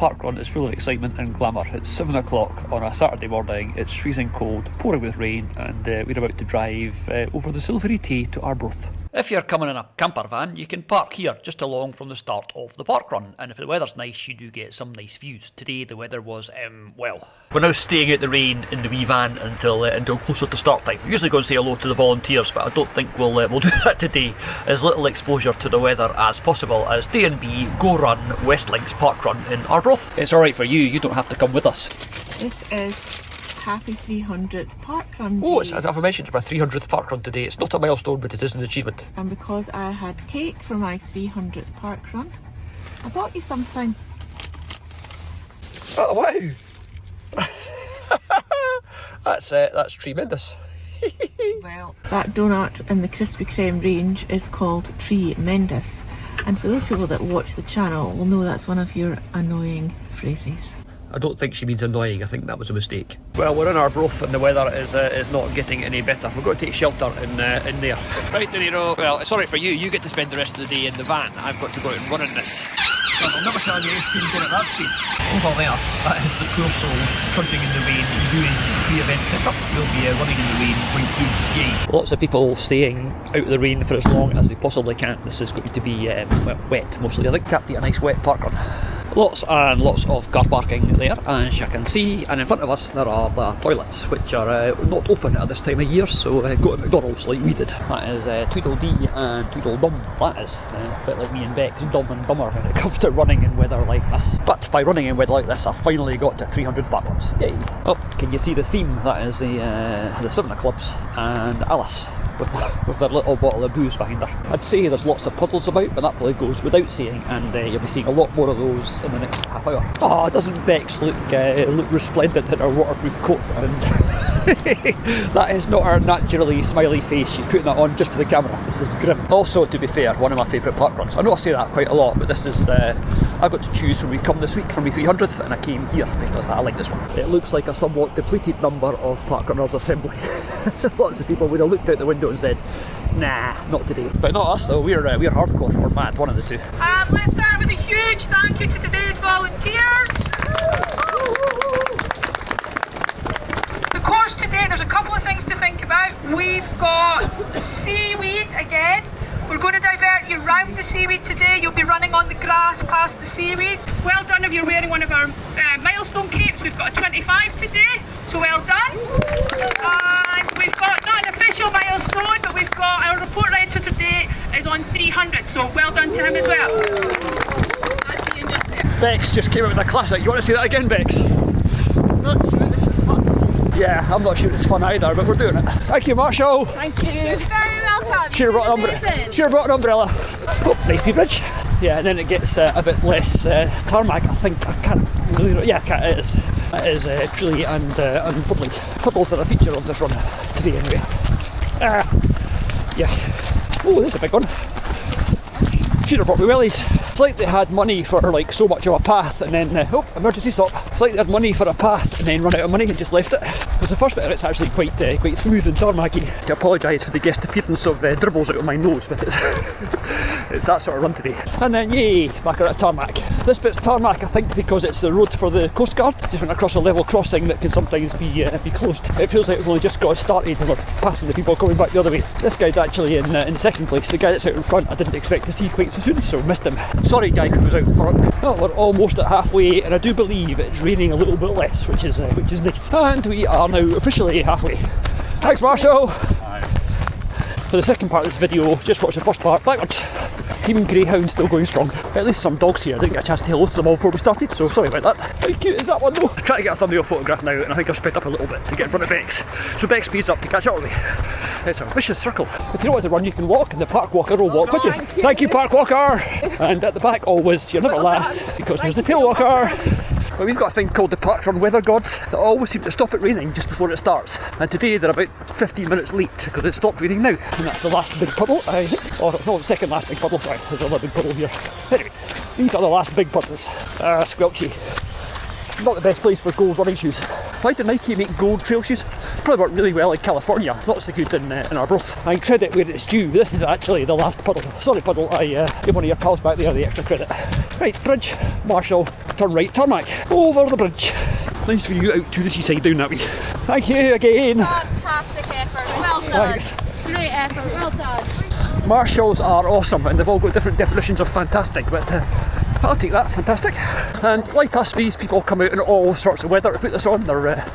parkrun is full of excitement and glamour. It's 7 o'clock on a Saturday morning, it's freezing cold, pouring with rain, and we're about to drive over the Silvery Tay to Arbroath. If you're coming in a camper van, you can park here just along from the start of the parkrun, and if the weather's nice, you do get some nice views. Today the weather was, well. We're now staying out the rain in the wee van until closer to start time. We usually go and say hello to the volunteers, but I don't think we'll do that today. As little exposure to the weather as possible as D&B Go Run Westlinks Parkrun in Arbroath. It's alright for you, you don't have to come with us. This is happy 300th parkrun day. Oh, as I've mentioned, it's my 300th parkrun today. It's not a milestone, but it is an achievement. And because I had cake for my 300th parkrun, I bought you something. Oh wow! That's tremendous. Well, that donut in the Krispy Kreme range is called Tremendous, and for those people that watch the channel will know that's one of your annoying phrases. I don't think she means annoying, I think that was a mistake. Well, we're in Arbroath and the weather is not getting any better. We're going to take shelter in there. Right, De Niro. Well, it's alright for you, you get to spend the rest of the day in the van. I've got to go out and run in this. Well, I'll never tell you anything going at that speed. Over there, that is the poor souls trudging in the rain doing pre-event setup. We'll be running in the rain going through yay. Lots of people staying out of the rain for as long as they possibly can. This is going to be well, wet mostly. I think can't be a nice wet parkrun. Lots and lots of car parking there, as you can see, and in front of us there are the toilets, which are not open at this time of year, so go to McDonald's like we did. That is Tweedledee and Tweedledum, that is. A bit like me and Bex, dumb and dumber when it comes to running in weather like this. But by running in weather like this, I finally got to 300 parkruns. Yay! Oh, can you see the theme? That is the 7 Clubs and Alice. With their little bottle of booze behind her. I'd say there's lots of puddles about, but that probably goes without saying, and you'll be seeing a lot more of those in the next half hour. Oh, doesn't Bex look resplendent in her waterproof coat? And that is not her naturally smiley face. She's putting that on just for the camera. This is grim. Also, to be fair, one of my favourite parkruns. I know I say that quite a lot, but this is I got to choose when we come this week for my 300th, and I came here because I like this one. It looks like a somewhat depleted number of parkrunners assembly. Lots of people would have looked out the window and said, nah, not today. But not us though, we're hardcore or mad, one of the two. Let's start with a huge thank you to today's volunteers. The course today, there's a couple of things to think about. We've got seaweed again. We're going to divert you round the seaweed today. You'll be running on the grass past the seaweed. Well done if you're wearing one of our milestone capes. We've got a 25 today, so well done. And we've got not an official milestone, but we've got our report writer today is on 300, so well done to him as well. That's Ian just there. Bex just came out with a classic. You want to see that again, Bex? Not sure this is fun. Yeah, I'm not sure it's fun either, but we're doing it. Thank you, Marshall. Thank you. You're very welcome. Should have brought an umbrella. Oh, nice wee bridge. Yeah, and then it gets a bit less tarmac. I think I can't really. Yeah, it is. It is truly and puddly. Puddles are a feature of this run today, anyway. Yeah. Oh, there's a big one. Should have brought me wellies. It's like they had money for like so much of a path and then, emergency stop. It's like they had money for a path and then run out of money and just left it. Because the first bit of it's actually quite smooth and tarmacy. I apologise for the guest appearance of dribbles out of my nose, but it's that sort of run today. And then yay, back at tarmac. This bit's tarmac, I think, because it's the road for the Coast Guard. Just went across a level crossing that can sometimes be closed. It feels like we've only just got started and we're passing the people coming back the other way. This guy's actually in second place. The guy that's out in front I didn't expect to see quite so soon, so missed him. Sorry guy who was out in front. Well, we're almost at halfway and I do believe it's raining a little bit less, which is nice. And we are now officially halfway. Thanks Marshall! Hi. For the second part of this video, just watch the first part backwards. Team Greyhound still going strong. At least some dogs here. I didn't get a chance to say hello to them all before we started, so sorry about that. How cute is that one though? I'm trying to get a thumbnail photograph now and I think I've sped up a little bit to get in front of Bex. So Bex speeds up to catch up with me. It's a vicious circle. If you don't want to run you can walk and the park walker will walk with you. Thank you park walker! And at the back always, you're never last because there's the tail walker. But we've got a thing called the parkrun weather gods that always seem to stop it raining just before it starts. And today they're about 15 minutes late because it stopped raining now. And that's the last big puddle, I think. Or no, the second last big puddle, sorry. There's another big puddle here. Anyway, these are the last big puddles. Squelchy. Not the best place for gold running shoes. Why did Nike make gold trail shoes? Probably worked really well in California, not so good in Arbroath. And credit where it's due, this is actually the last puddle. Sorry puddle, I give one of your pals back there the extra credit. Right, bridge, Marshall, turn right, tarmac, over the bridge. Nice view out to the seaside down that way. Thank you again. Fantastic effort, well done. Thanks. Great effort, well done. Marshals are awesome and they've all got different definitions of fantastic, but I'll take that, fantastic. And like us, these people come out in all sorts of weather to put this on. They're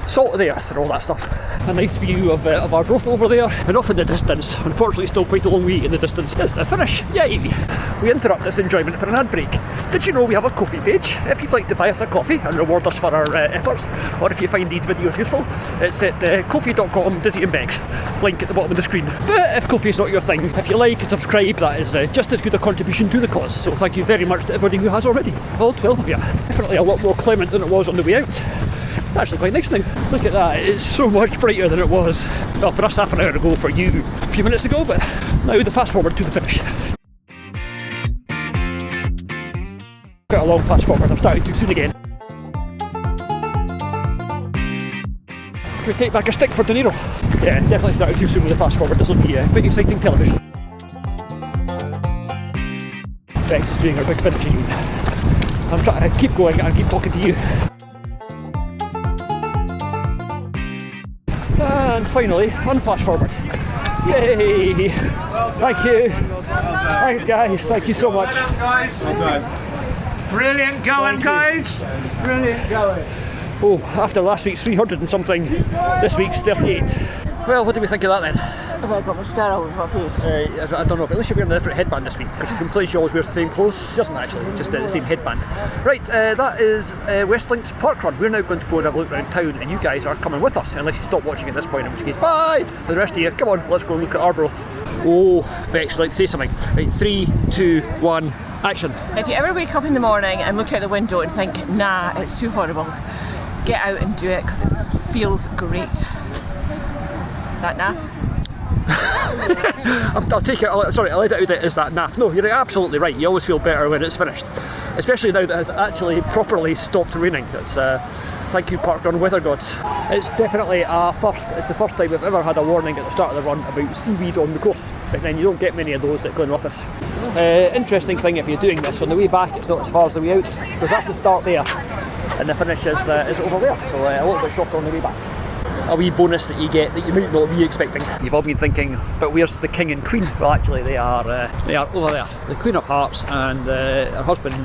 salt of the earth and all that stuff. A nice view of Arbroath over there, and off in the distance, unfortunately still quite a long way in the distance, is the finish. Yay! We interrupt this enjoyment for an ad break. Did you know we have a coffee page? If you'd like to buy us a coffee and reward us for our efforts, or if you find these videos useful, it's at ko-fi.com, Dizzy and Begs. Link at the bottom of the screen. But if coffee's not your thing, if you like and subscribe, that is just as good a contribution to the cause. So thank you very much to everybody who has already. All 12 of you. Definitely a lot more clement than it was on the way out. Actually quite nice now. Look at that, it's so much brighter than it was. Well, for us half an hour ago, for you a few minutes ago, but now the fast forward to the finish. Quite a long fast forward, I'm starting too soon again. Can we take back a stick for De Niro? Yeah, definitely started too soon with the fast forward. This will be quite exciting television. Bex is doing her big finish again. I'm trying to keep going and keep talking to you. And finally, unfast forward. Yay! Thank you. Thanks guys, thank you so much. Well done. Brilliant going, guys. Brilliant going. Oh, after last week's 300 and something, this week's 38. Well, what do we think of that then? Have I got mascara over my face? I don't know, but at least you're wearing a different headband this week, because you complain she always wears the same clothes. She doesn't actually, just the same headband. Right, that is Westlink's parkrun. We're now going to go and have a look around town, and you guys are coming with us, unless you stop watching at this point, in which case, bye! For the rest of you, come on, let's go and look at Arbroath. Oh, Bex, you'd like to say something? Right, 3, 2, 1, action. If you ever wake up in the morning and look out the window and think, nah, it's too horrible, get out and do it, because it feels great. Is that naff? I'll take it, sorry, I'll let it out, is that naff? No, you're absolutely right, you always feel better when it's finished. Especially now that it has actually properly stopped raining. It's thank you parkrun weather gods. It's definitely a first, it's the first time we've ever had a warning at the start of the run about seaweed on the course, but then you don't get many of those at Glenrothes. Interesting thing if you're doing this, on the way back it's not as far as the way out, because that's the start there, and the finish is over there, so a little bit shorter on the way back. A wee bonus that you get that you might not be expecting. You've all been thinking, but where's the King and Queen? Well, actually, they are over there. The Queen of Hearts and her husband.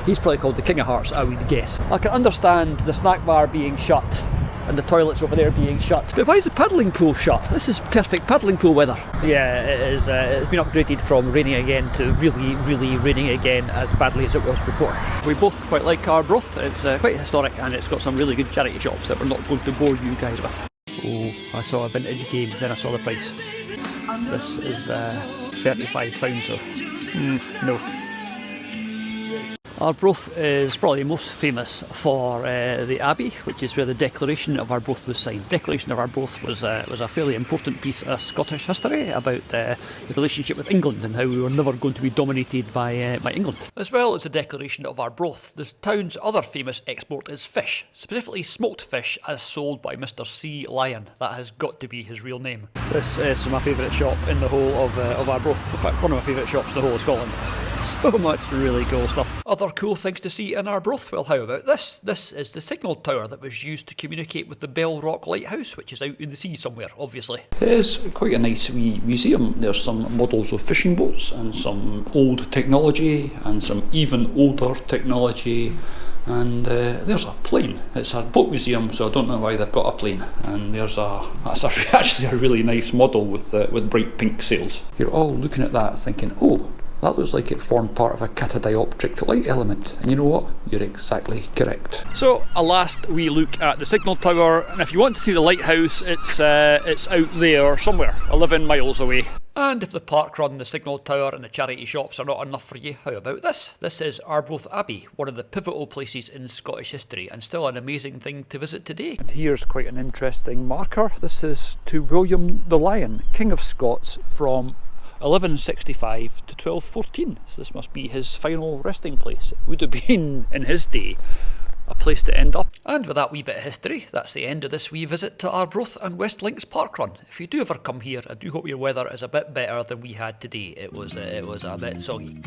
He's probably called the King of Hearts, I would guess. I can understand the snack bar being shut and the toilets over there being shut. But why is the paddling pool shut? This is perfect paddling pool weather. Yeah, it is. It's been upgraded from raining again to really, really raining again as badly as it was before. We both quite like Arbroath. It's quite historic and it's got some really good charity shops that we're not going to bore you guys with. Oh, I saw a vintage game, then I saw the price. This is £35, so no. Arbroath is probably most famous for the Abbey, which is where the Declaration of Arbroath was signed. Declaration of Arbroath was a fairly important piece of Scottish history about the relationship with England and how we were never going to be dominated by England. As well as the Declaration of Arbroath, the town's other famous export is fish, specifically smoked fish as sold by Mr. C. Lyon. That has got to be his real name. This is my favourite shop in the whole of Arbroath. In fact, one of my favourite shops in the whole of Scotland. So much really cool stuff. Other cool things to see in Arbroath, well, how about this? This is the signal tower that was used to communicate with the Bell Rock Lighthouse, which is out in the sea somewhere, obviously. It is quite a nice wee museum. There's some models of fishing boats and some old technology and some even older technology. And there's a plane. It's a boat museum, so I don't know why they've got a plane. And that's actually a really nice model with bright pink sails. You're all looking at that thinking, oh, that looks like it formed part of a catadioptric light element, and you know what? You're exactly correct. So, a last wee look at the signal tower, and if you want to see the lighthouse, it's out there somewhere, 11 miles away. And if the parkrun, the signal tower and the charity shops are not enough for you, how about this? This is Arbroath Abbey, one of the pivotal places in Scottish history, and still an amazing thing to visit today. And here's quite an interesting marker. This is to William the Lion, King of Scots, from 1165 to 1214, so this must be his final resting place. It would have been, in his day, a place to end up. And with that wee bit of history, that's the end of this wee visit to Arbroath and Westlink's parkrun. If you do ever come here, I do hope your weather is a bit better than we had today. It was a bit soggy.